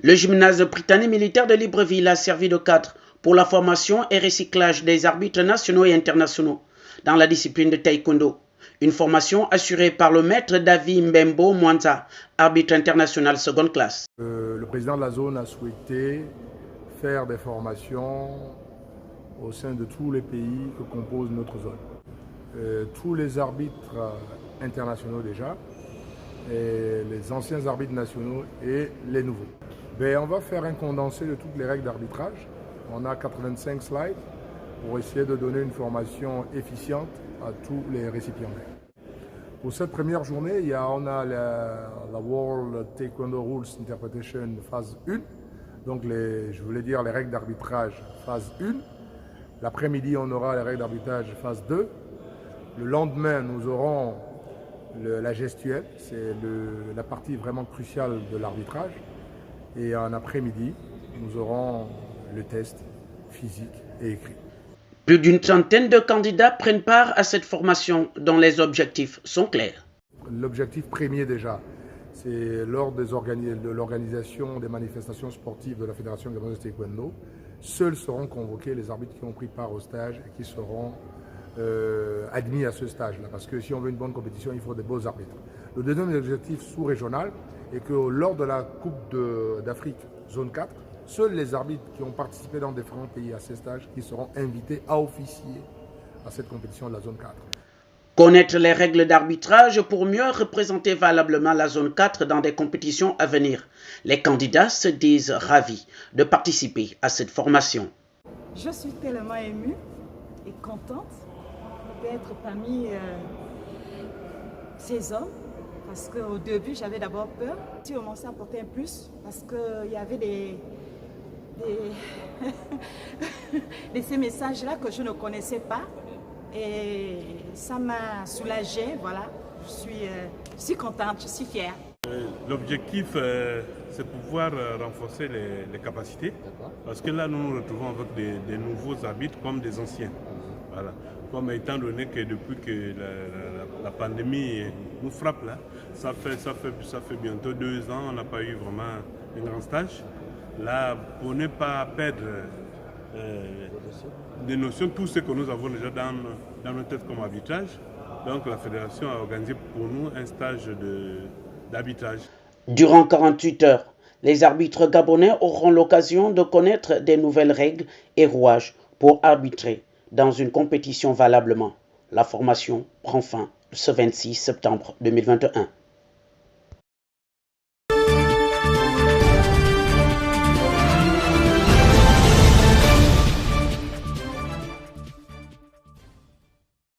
Le gymnase britannique militaire de Libreville a servi de cadre pour la formation et recyclage des arbitres nationaux et internationaux dans la discipline de taekwondo. Une formation assurée par le maître David Mbembo Mwanza, arbitre international seconde classe. Le président de la zone a souhaité faire des formations au sein de tous les pays que compose notre zone. Tous les arbitres internationaux déjà, et les anciens arbitres nationaux et les nouveaux. On va faire un condensé de toutes les règles d'arbitrage. On a 85 slides pour essayer de donner une formation efficiente à tous les récipiendaires. Pour cette première journée, on a la World Taekwondo Rules Interpretation phase 1, donc je voulais dire les règles d'arbitrage phase 1. L'après-midi, on aura les règles d'arbitrage phase 2. Le lendemain, nous aurons la gestuelle, c'est la partie vraiment cruciale de l'arbitrage. Et en après-midi, nous aurons le test physique et écrit. Plus d'une trentaine de candidats prennent part à cette formation dont les objectifs sont clairs. L'objectif premier déjà, c'est lors de l'organisation des manifestations sportives de la Fédération gabonaise de taekwondo, seuls seront convoqués les arbitres qui ont pris part au stage et qui seront admis à ce stage-là. Parce que si on veut une bonne compétition, il faut des beaux arbitres. Le deuxième objectif sous-régional est que lors de la Coupe d'Afrique zone 4, seuls les arbitres qui ont participé dans différents pays à ces stages qui seront invités à officier à cette compétition de la zone 4. Connaître les règles d'arbitrage pour mieux représenter valablement la zone 4 dans des compétitions à venir. Les candidats se disent ravis de participer à cette formation. Je suis tellement émue et contente d'être parmi ces hommes, parce qu'au début j'avais d'abord peur. J'ai commencé à porter un plus parce qu'il y avait ces messages-là que je ne connaissais pas et ça m'a soulagée. Voilà, je suis contente, je suis fière. L'objectif, c'est pouvoir renforcer les capacités, parce que là nous nous retrouvons avec des nouveaux arbitres comme des anciens. Voilà. Comme étant donné que depuis que la pandémie nous frappe là, ça fait bientôt 2 ans, on n'a pas eu vraiment un grand stage. Là, pour ne pas perdre des notions, tout ce que nous avons déjà dans nos têtes comme arbitrage, donc la fédération a organisé pour nous un stage d'arbitrage. Durant 48 heures, les arbitres gabonais auront l'occasion de connaître des nouvelles règles et rouages pour arbitrer dans une compétition valablement. La formation prend fin ce 26 septembre 2021.